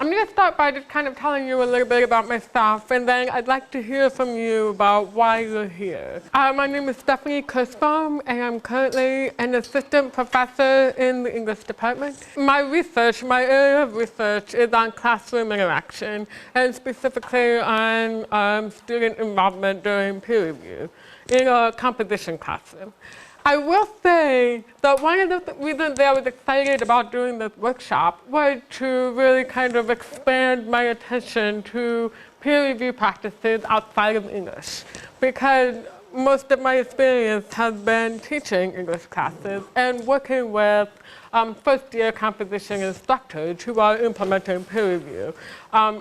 I'm going to start by just kind of telling you a little bit about myself, and then I'd like to hear from you about why you're here. My name is Stephanie Kirschbaum, and I'm currently an assistant professor in the English department. My area of research is on classroom interaction, and specifically on student involvement during peer review in a composition classroom. I will say that one of the reasons that I was excited about doing this workshop was to really kind of expand my attention to peer review practices outside of English, because most of my experience has been teaching English classes and working with first-year composition instructors who are implementing peer review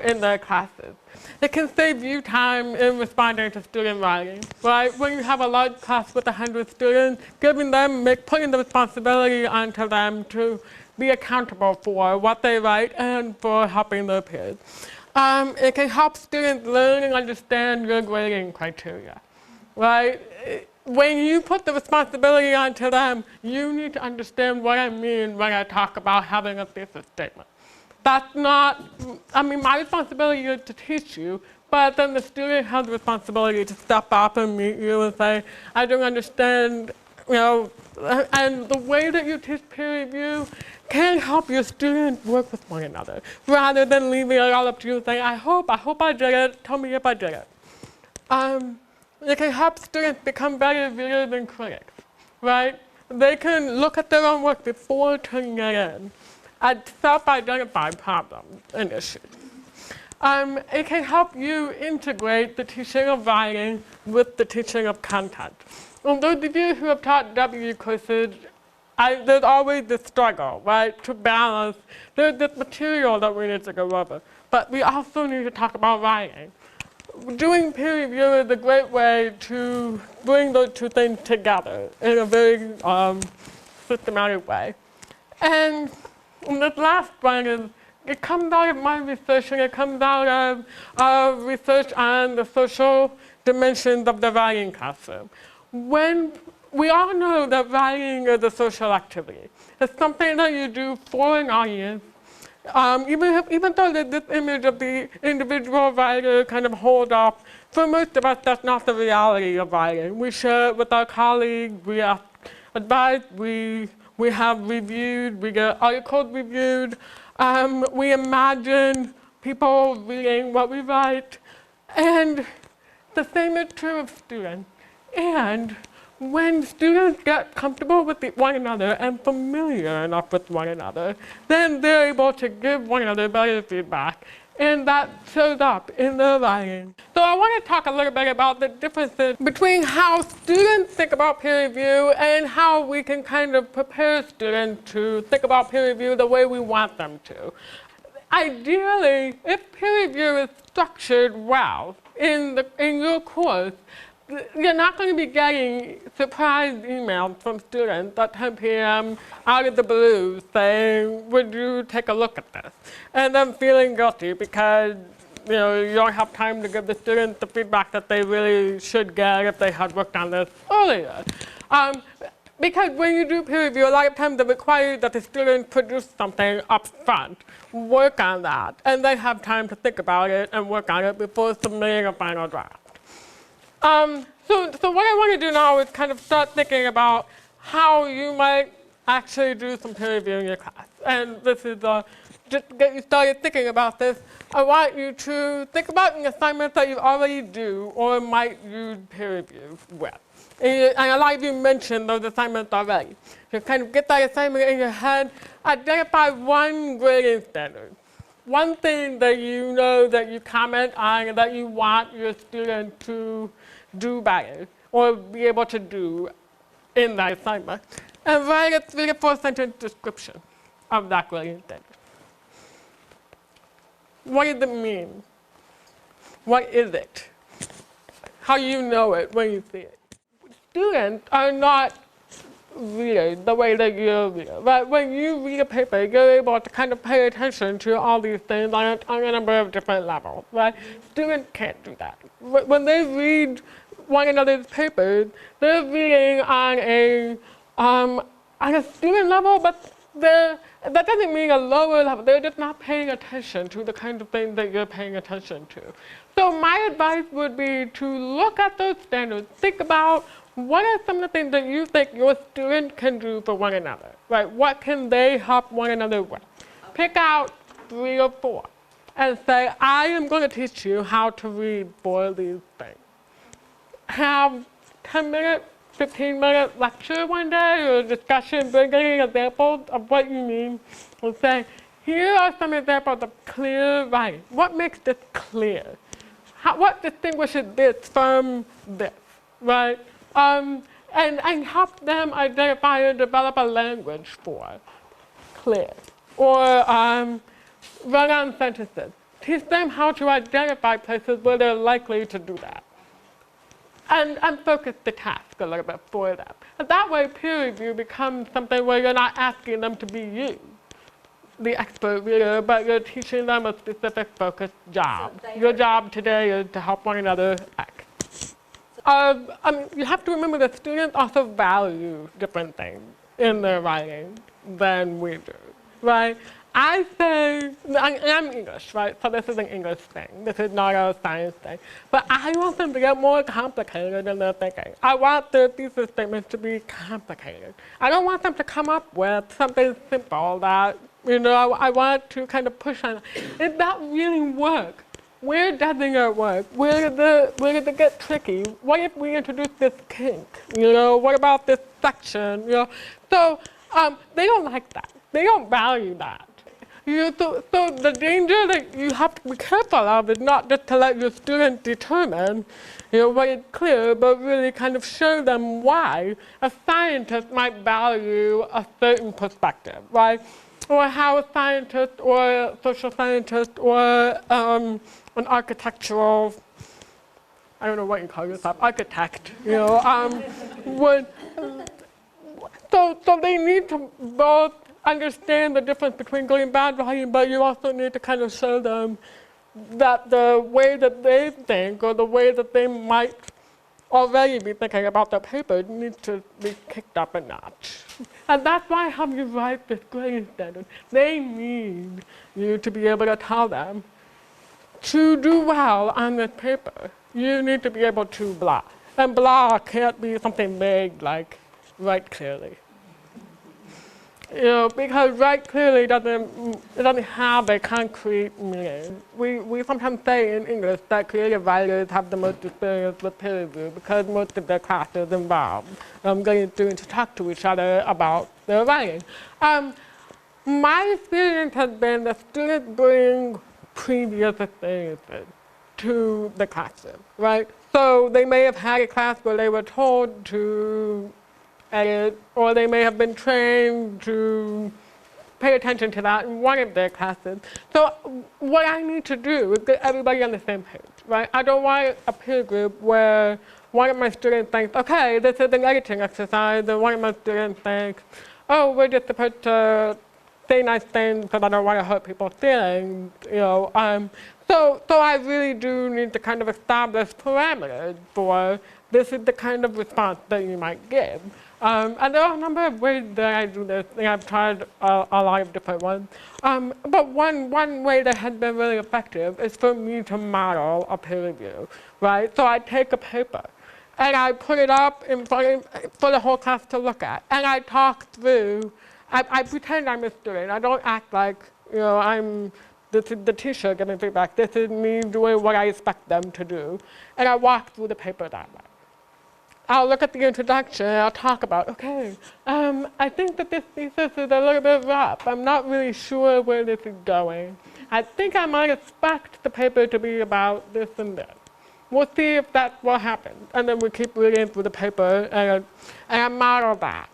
in their classes. It can save you time in responding to student writing, right? When you have a large class with 100 students, putting the responsibility onto them to be accountable for what they write and for helping their peers. It can help students learn and understand your grading criteria, right? When you put the responsibility onto them, you need to understand what I mean when I talk about having a thesis statement. That's not, my responsibility is to teach you, but then the student has the responsibility to step up and meet you and say, I don't understand, and the way that you teach peer review can help your students work with one another, rather than leaving it all up to you and saying, I hope I did it, tell me if I did it. It can help students become better readers and critics, right? They can look at their own work before turning it in and self-identify problems and issues. It can help you integrate the teaching of writing with the teaching of content. And those of you who have taught W courses, there's always this struggle, right, to balance. There's this material that we need to go over, but we also need to talk about writing. Doing peer review is a great way to bring those two things together in a very systematic way. And this last one is, it comes out of my research, and it comes out of research on the social dimensions of the writing classroom. When we all know that writing is a social activity, it's something that you do for an audience. Even though there's this image of the individual writer kind of hold up, for most of us that's not the reality of writing. We share it with our colleagues, we ask advice, we have reviewed, we get articles reviewed, we imagine people reading what we write, and the same is true of students. And when students get comfortable with one another and familiar enough with one another, then they're able to give one another better feedback, and that shows up in their writing. So I want to talk a little bit about the differences between how students think about peer review and how we can kind of prepare students to think about peer review the way we want them to. Ideally, if peer review is structured well in your course, you're not going to be getting surprise emails from students at 10 p.m. out of the blue saying, would you take a look at this? And then feeling guilty because you don't have time to give the students the feedback that they really should get if they had worked on this earlier. Because when you do peer review, a lot of times it requires that the student produce something up front, work on that, and then have time to think about it and work on it before submitting a final draft. So what I want to do now is kind of start thinking about how you might actually do some peer review in your class. And this is just to get you started thinking about this, I want you to think about an assignment that you already do or might use peer review with. And a lot of you mentioned those assignments already. So kind of get that assignment in your head, identify one grading standard. One thing that you know that you comment on and that you want your student to do better or be able to do in that assignment. And write a 3 to 4 sentence description of that grading standard. What does it mean? What is it? How do you know it when you see it? Students are not readers the way that you're a reader. But when you read a paper, you're able to kind of pay attention to all these things on a number of different levels. Right? Students can't do that. When they read one another's papers, they're reading on a student level, but that doesn't mean a lower level. They're just not paying attention to the kind of things that you're paying attention to. So my advice would be to look at those standards. Think about what are some of the things that you think your student can do for one another, right? What can they help one another with? Pick out 3 or 4 and say, I am going to teach you how to read for these things. Have 10-minute, 15-minute lecture one day or discussion, bringing examples of what you mean, and say, here are some examples of clear writing. What makes this clear? What distinguishes this from this, right? And help them identify and develop a language for clear. Or run-on sentences. Teach them how to identify places where they're likely to do that. And focus the task a little bit for them. And that way, peer review becomes something where you're not asking them to be you, the expert reader, but you're teaching them a specific focused job. Your job today is to help one another act. You have to remember that students also value different things in their writing than we do, right? I say, I'm English, right? So this is an English thing. This is not a science thing. But I want them to get more complicated in their thinking. I want their thesis statements to be complicated. I don't want them to come up with something simple that, I want to kind of push on. Did that really work? Where doesn't it work? Where did it get tricky? What if we introduce this kink? What about this section? So they don't like that. They don't value that. So the danger that you have to be careful of is not just to let your students determine, what is clear, but really kind of show them why a scientist might value a certain perspective, right? Or how a scientist or a social scientist or an architectural, I don't know what you call yourself, architect, would. So they need to both understand the difference between good and bad writing, but you also need to kind of show them that the way that they think or the way that they might already be thinking about their paper needs to be kicked up a notch. And that's why how you write this grading standard. They need you to be able to tell them, to do well on this paper, you need to be able to blah. And blah can't be something vague like write clearly. Because write clearly doesn't have a concrete meaning. We sometimes say in English that creative writers have the most experience with peer review because most of their classes involve getting students to talk to each other about their writing. My experience has been that students bring previous experiences to the classroom, right? So they may have had a class where they were told to edit, or they may have been trained to pay attention to that in one of their classes. So what I need to do is get everybody on the same page, right? I don't want a peer group where one of my students thinks, okay, this is an editing exercise, and one of my students thinks, oh, we're just supposed to say nice things because I don't want to hurt people's feelings, So I really do need to kind of establish parameters for this is the kind of response that you might give. And there are a number of ways that I do this, and I've tried a lot of different ones. But one way that has been really effective is for me to model a peer review, right? So I take a paper, and I put it up in front for the whole class to look at, and I talk through. I pretend I'm a student. I don't act like this is the teacher giving feedback. This is me doing what I expect them to do, and I walk through the paper that way. I'll look at the introduction and I'll talk about, okay, I think that this thesis is a little bit rough. I'm not really sure where this is going. I think I might expect the paper to be about this and this. We'll see if that's what happens. And then we keep reading through the paper and I model that.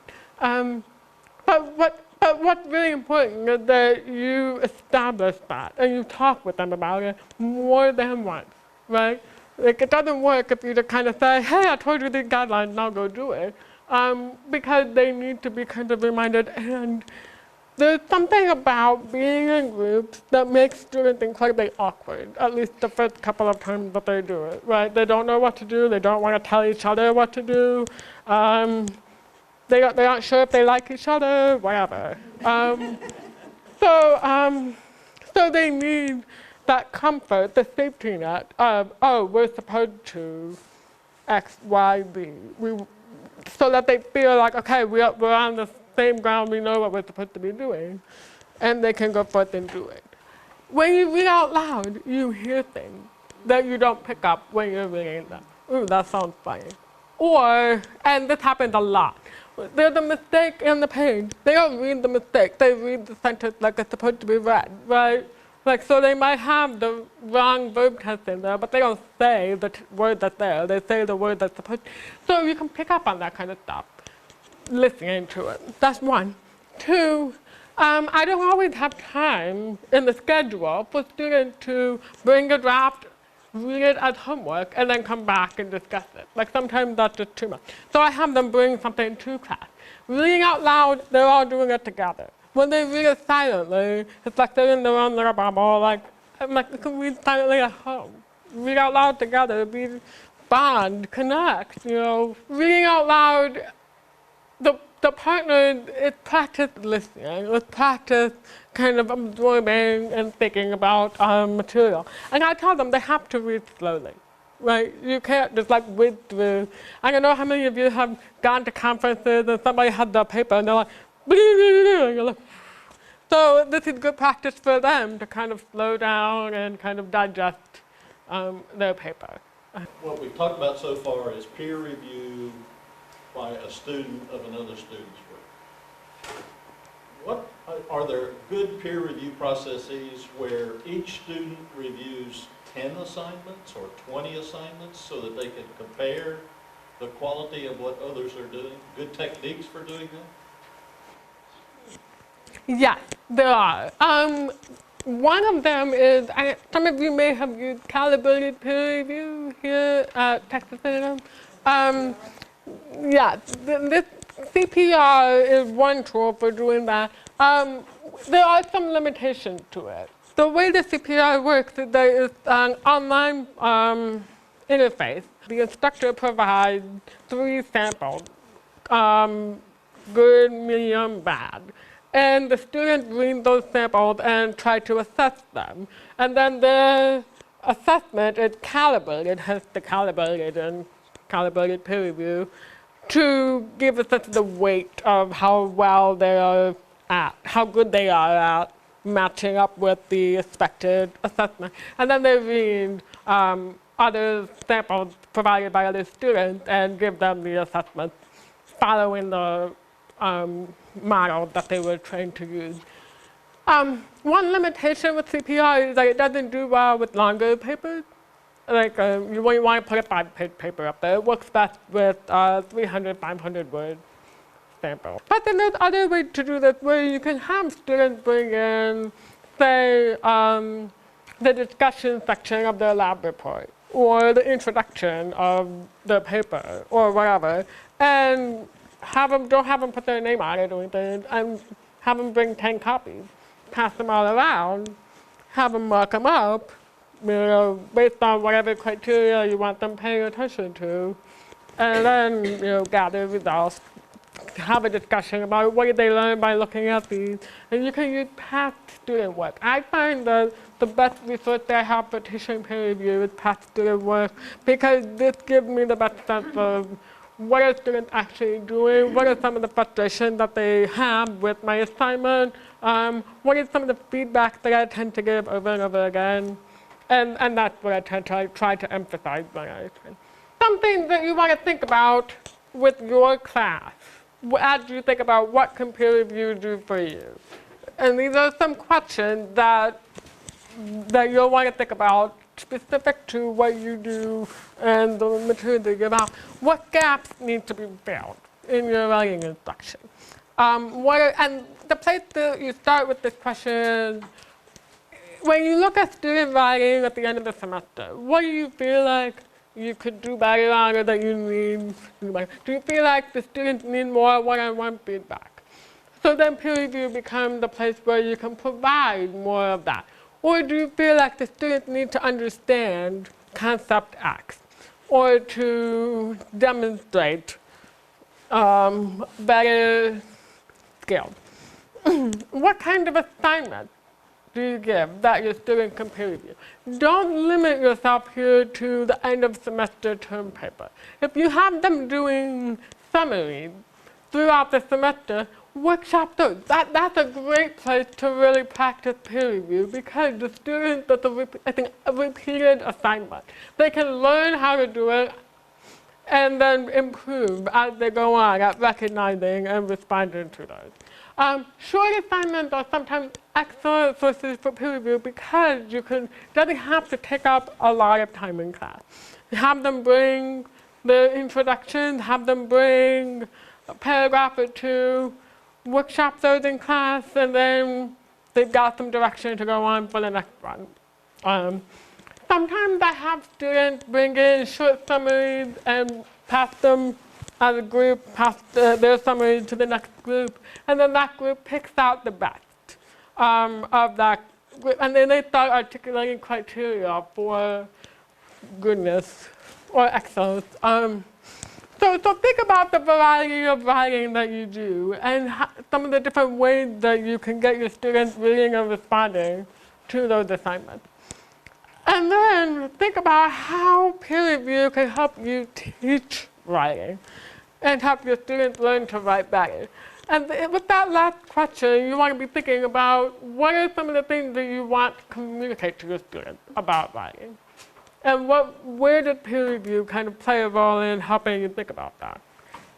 But what's really important is that you establish that and you talk with them about it more than once, right? Like, it doesn't work if you just kind of say, hey, I told you these guidelines, now go do it. Because they need to be kind of reminded. And there's something about being in groups that makes students incredibly awkward, at least the first couple of times that they do it, right? They don't know what to do. They don't want to tell each other what to do. They aren't sure if they like each other, whatever. So they need that comfort, the safety net of, oh, we're supposed to X, Y, Z. So that they feel like, okay, we're on the same ground, we know what we're supposed to be doing, and they can go forth and do it. When you read out loud, you hear things that you don't pick up when you're reading them. Ooh, that sounds funny. Or, and this happens a lot, there's a mistake in the page. They don't read the mistake, they read the sentence like it's supposed to be read, right? Like, so they might have the wrong verb tense in there, but they don't say the word that's there, they say the word that's supposed to. So you can pick up on that kind of stuff, listening to it. That's one. Two, I don't always have time in the schedule for students to bring a draft, read it as homework, and then come back and discuss it. Like sometimes that's just too much. So I have them bring something to class. Reading out loud, they're all doing it together. When they read it silently, it's like they're in their own little bubble. Like, I'm like, you can read silently at home. Read out loud together, bond, connect, you know. Reading out loud, the partner, it's practice listening, it's practice kind of absorbing and thinking about material. And I tell them they have to read slowly, right? You can't just like read through. I don't know how many of you have gone to conferences and somebody had their paper and they're like, and you're like, so this is good practice for them to kind of slow down and kind of digest their paper. What we've talked about so far is peer review by a student of another student's work. Are there good peer review processes where each student reviews 10 assignments or 20 assignments so that they can compare the quality of what others are doing? Good techniques for doing that? Yes, there are. One of them is, some of you may have used calibrated peer review here at Texas A&M. Yeah, this CPR is one tool for doing that. There are some limitations to it. The way the CPR works is there is an online interface. The instructor provides 3 samples, good, medium, bad. And the students read those samples and try to assess them. And then the assessment is calibrated, hence the calibrated and calibrated peer review, to give a sense of the weight of how well they are at, how good they are at matching up with the expected assessment. And then they read other samples provided by other students and give them the assessment following the model that they were trained to use. One limitation with CPR is that it doesn't do well with longer papers. Like, you want to put a 5-page paper up there. It works best with 300, 500 word sample. But then there's other ways to do this where you can have students bring in, say, the discussion section of their lab report, or the introduction of the paper, or whatever, and don't have them put their name on it or anything, and have them bring 10 copies, pass them all around, have them mark them up, you know, based on whatever criteria you want them paying attention to, and then, you know, gather results, have a discussion about what did they learn by looking at these, and you can use past student work. I find that the best resource that I have for teaching peer review is past student work, because this gives me the best sense of what are students actually doing, what are some of the frustrations that they have with my assignment, what is some of the feedback that I tend to give over and over again. And that's what I try to emphasize when I train. Something that you want to think about with your class as you think about what can peer review do for you. And these are some questions that you'll want to think about specific to what you do and the material that you give out. What gaps need to be filled in your writing instruction? And the place that you start with this question, when you look at student writing at the end of the semester, what do you feel like you could do better on or that you need to do better? Do you feel like the students need more one-on-one feedback? So then peer review becomes the place where you can provide more of that. Or do you feel like the students need to understand concept X or to demonstrate better skills? what kind of assignment do you give that your student can peer review? Don't limit yourself here to the end of semester term paper. If you have them doing summaries throughout the semester, workshop those. That's a great place to really practice peer review because the student does a repeated assignment. They can learn how to do it and then improve as they go on at recognizing and responding to those. Short assignments are sometimes excellent sources for peer review because doesn't have to take up a lot of time in class. Have them bring the introduction, have them bring a paragraph or two, workshop those in class, and then they've got some direction to go on for the next one. Sometimes I have students bring in short summaries and pass them as a group, pass their summary to the next group, and then that group picks out the best of that group, and then they start articulating criteria for goodness or excellence. So think about the variety of writing that you do and some of the different ways that you can get your students reading and responding to those assignments. And then think about how peer review can help you teach writing and help your students learn to write better. And with that last question, you want to be thinking about what are some of the things that you want to communicate to your students about writing? And where did peer review kind of play a role in helping you think about that?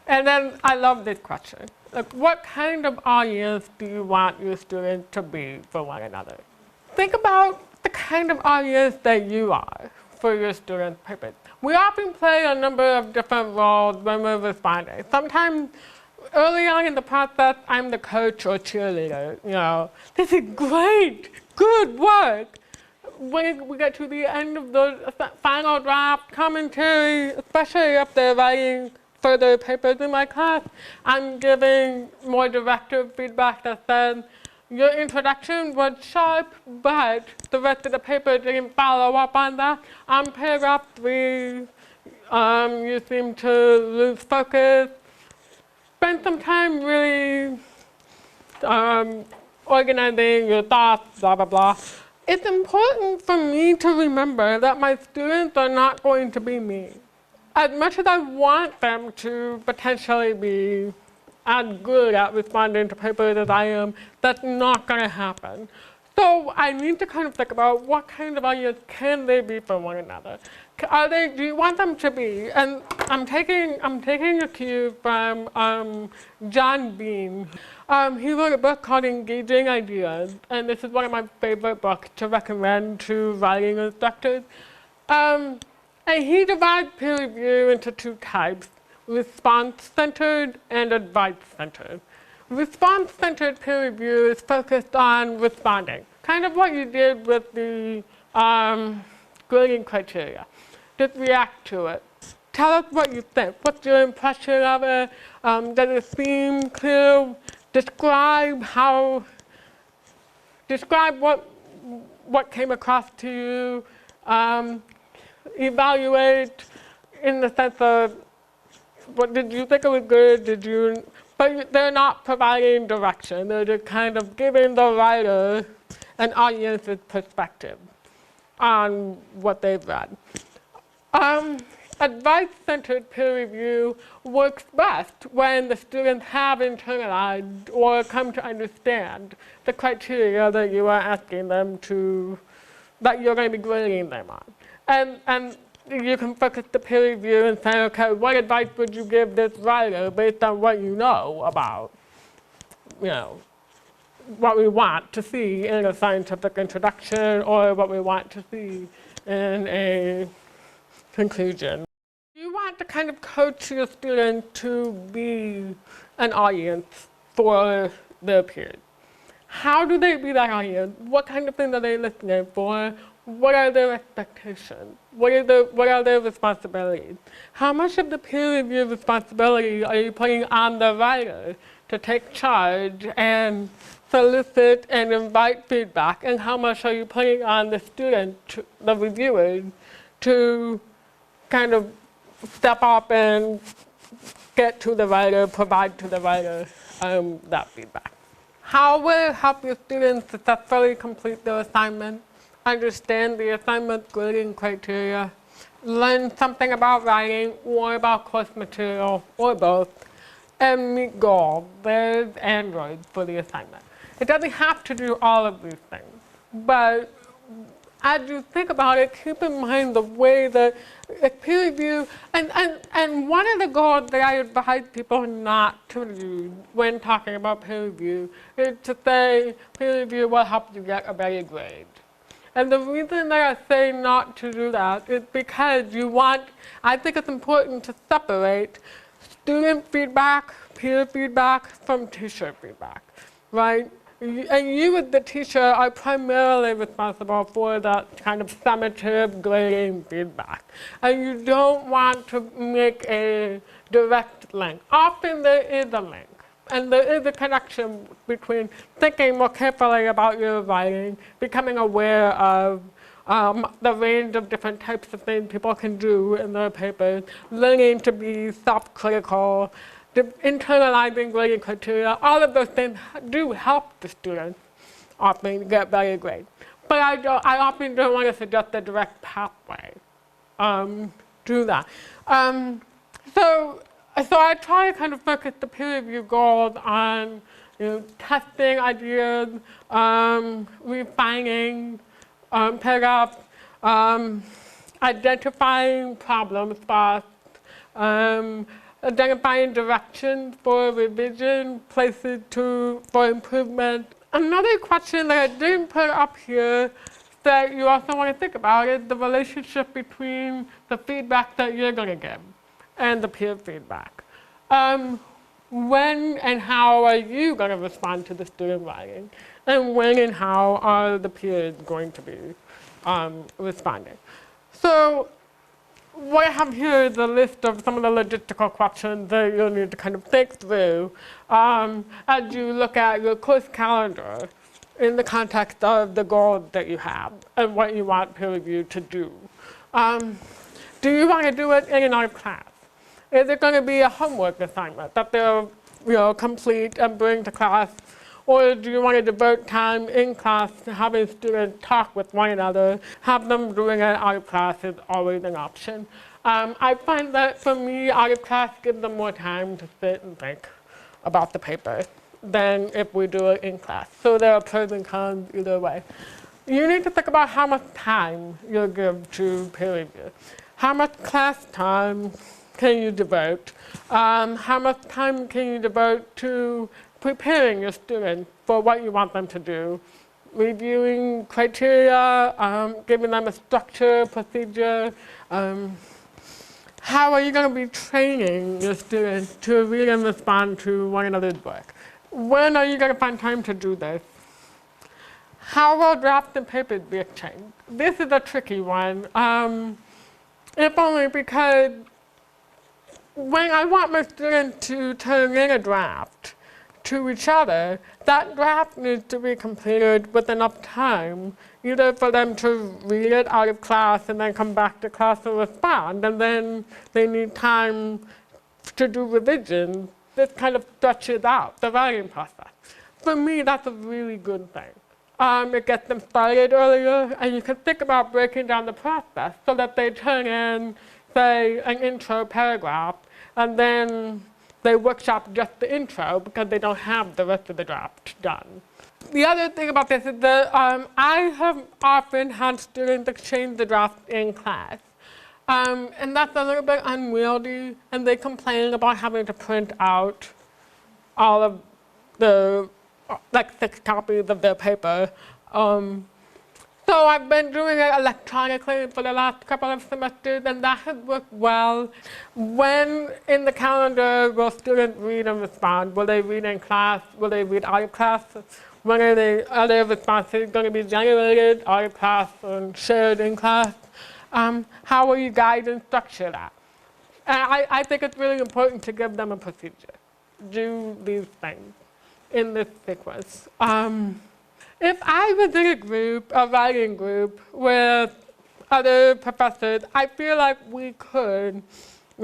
And then I love this question. Like, what kind of audience do you want your students to be for one another? Think about the kind of audience that you are for your students' papers. We often play a number of different roles when we're responding. Sometimes early on in the process, I'm the coach or cheerleader. You know, this is great, good work. When we get to the end of the final draft commentary, especially if they're writing further papers in my class, I'm giving more directive feedback that says, your introduction was sharp, but the rest of the paper didn't follow up on that. On paragraph 3, you seem to lose focus. Spend some time really organizing your thoughts, blah, blah, blah. It's important for me to remember that my students are not going to be me. As much as I want them to potentially be as good at responding to papers as I am, that's not going to happen. So I need to kind of think about what kind of audience can they be for one another. Do you want them to be? And I'm taking a cue from John Bean. He wrote a book called Engaging Ideas, and this is one of my favorite books to recommend to writing instructors. And he divides peer review into 2 types: response-centered and advice-centered. Response-centered peer review is focused on responding, kind of what you did with the grading criteria. Just react to it. Tell us what you think. What's your impression of it? Does it seem clear? Describe what came across to you. Evaluate in the sense of, what did you think it was good? But they're not providing direction. They're just kind of giving the writer an audience's perspective on what they've read. Advice-centered peer review works best when the students have internalized or come to understand the criteria that you are asking them to, that you're going to be grading them on. And you can focus the peer review and say, okay, what advice would you give this writer based on what you know about, what we want to see in a scientific introduction or what we want to see in a conclusion. You want to kind of coach your students to be an audience for their peers. How do they be that audience? What kind of things are they listening for? What are their expectations? What are their responsibilities? How much of the peer review responsibility are you putting on the writer to take charge and solicit and invite feedback? And how much are you putting on the student, the reviewers, to kind of step up and get to the writer, provide to the writer that feedback? How will it help your students successfully complete their assignment, understand the assignment grading criteria, learn something about writing or about course material, or both, and meet goals, there's Android for the assignment. It doesn't have to do all of these things, but as you think about it, keep in mind the way that peer review, and one of the goals that I advise people not to use when talking about peer review is to say peer review will help you get a better grade. And the reason that I say not to do that is because I think it's important to separate student feedback, peer feedback from teacher feedback, right? And you as the teacher are primarily responsible for that kind of summative grading feedback. And you don't want to make a direct link. Often there is a link. And there is a connection between thinking more carefully about your writing, becoming aware of the range of different types of things people can do in their papers, learning to be self-critical, internalizing grading criteria. All of those things do help the students often get better grades. But I often don't want to suggest a direct pathway to that. So I try to kind of focus the peer review goals on testing ideas, refining paragraphs, identifying problem spots, identifying directions for revision, places for improvement. Another question that I didn't put up here that you also want to think about is the relationship between the feedback that you're going to give and the peer feedback. When and how are you going to respond to the student writing? And when and how are the peers going to be responding? So what I have here is a list of some of the logistical questions that you'll need to kind of think through as you look at your course calendar in the context of the goals that you have and what you want peer review to do. Do you want to do it in another class? Is it going to be a homework assignment that they'll complete and bring to class? Or do you want to devote time in class to having students talk with one another? Have them doing it out of class is always an option. I find that for me, out of class gives them more time to sit and think about the paper than if we do it in class. So there are pros and cons either way. You need to think about how much time you'll give to peer review. How much class time can you devote? How much time can you devote to preparing your students for what you want them to do? Reviewing criteria, giving them a structure, procedure. How are you going to be training your students to read and respond to one another's work? When are you going to find time to do this? How will drafts and papers be exchanged? This is a tricky one, if only because when I want my students to turn in a draft to each other, that draft needs to be completed with enough time, either for them to read it out of class and then come back to class and respond, and then they need time to do revision. This kind of stretches out the writing process. For me, that's a really good thing. It gets them started earlier, and you can think about breaking down the process so that they turn in, say, an intro paragraph, and then they workshop just the intro because they don't have the rest of the draft done. The other thing about this is that I have often had students exchange the draft in class. And that's a little bit unwieldy, and they complain about having to print out all of the, like 6 copies of their paper. So I've been doing it electronically for the last couple of semesters, and that has worked well. When in the calendar will students read and respond? Will they read in class? Will they read out of class? When are their responses going to be generated out of class and shared in class? How will you guide and structure that? And I think it's really important to give them a procedure. Do these things in this sequence. If I was in a group, a writing group, with other professors, I feel like we could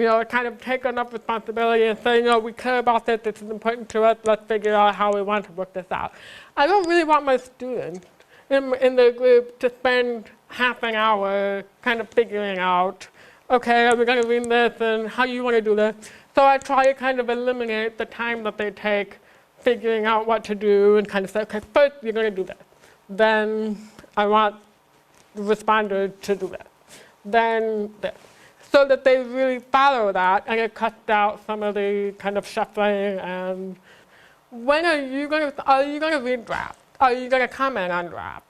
kind of take enough responsibility and say, we care about this, this is important to us, let's figure out how we want to work this out. I don't really want my students in the group to spend half an hour kind of figuring out, okay, are we going to read this and how you want to do this? So I try to kind of eliminate the time that they take figuring out what to do and kind of say, okay, first you're going to do this. Then I want the responder to do this. Then this. So that they really follow that and it cuts out some of the kind of shuffling and when are you going to read draft? Are you going to comment on draft?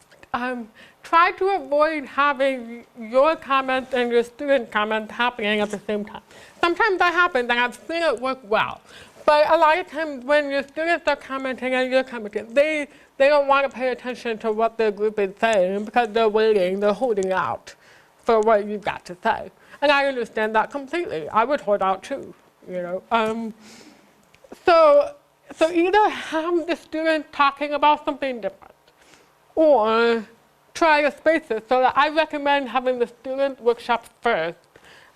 Try to avoid having your comments and your student comments happening at the same time. Sometimes that happens and I've seen it work well. But a lot of times when your students are commenting and you're commenting, they don't want to pay attention to what their group is saying because they're waiting, they're holding out for what you've got to say. And I understand that completely. I would hold out too, So either have the student talking about something different or try to space it. So that I recommend having the student workshops first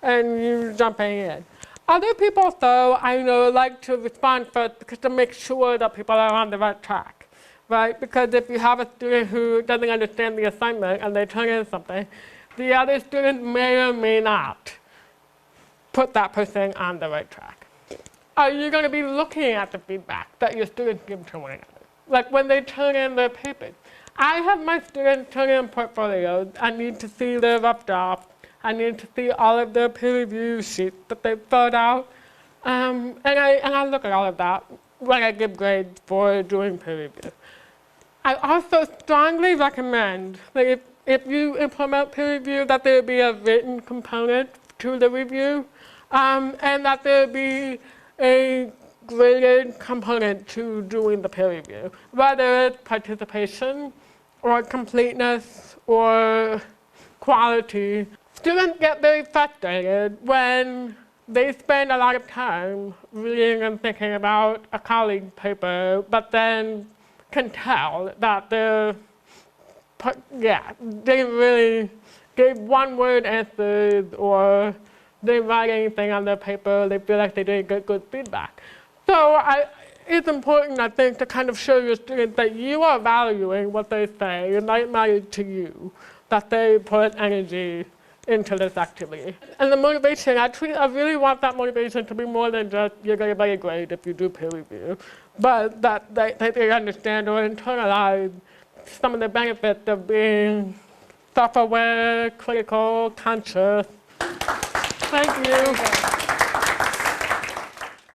and you jumping in. Other people, though, I know like to respond first because to make sure that people are on the right track, right? Because if you have a student who doesn't understand the assignment and they turn in something, the other student may or may not put that person on the right track. Are you going to be looking at the feedback that your students give to one another? Like when they turn in their papers. I have my students turn in portfolios. I need to see their rough draft. I need to see all of their peer review sheets that they filled out. And I look at all of that when I give grades for doing peer review. I also strongly recommend that if you implement peer review, that there be a written component to the review, and that there be a graded component to doing the peer review, whether it's participation or completeness or quality. Students get very frustrated when they spend a lot of time reading and thinking about a colleague's paper, but then can tell that they really gave one-word answers or they write anything on their paper, they feel like they didn't get good feedback. So it's important, I think, to kind of show your students that you are valuing what they say and that it matters to you, that they put energy into this activity. And the motivation, I really want that motivation to be more than just you're going to get a grade if you do peer review, but that they understand or internalize some of the benefits of being self-aware, critical, conscious. Thank you.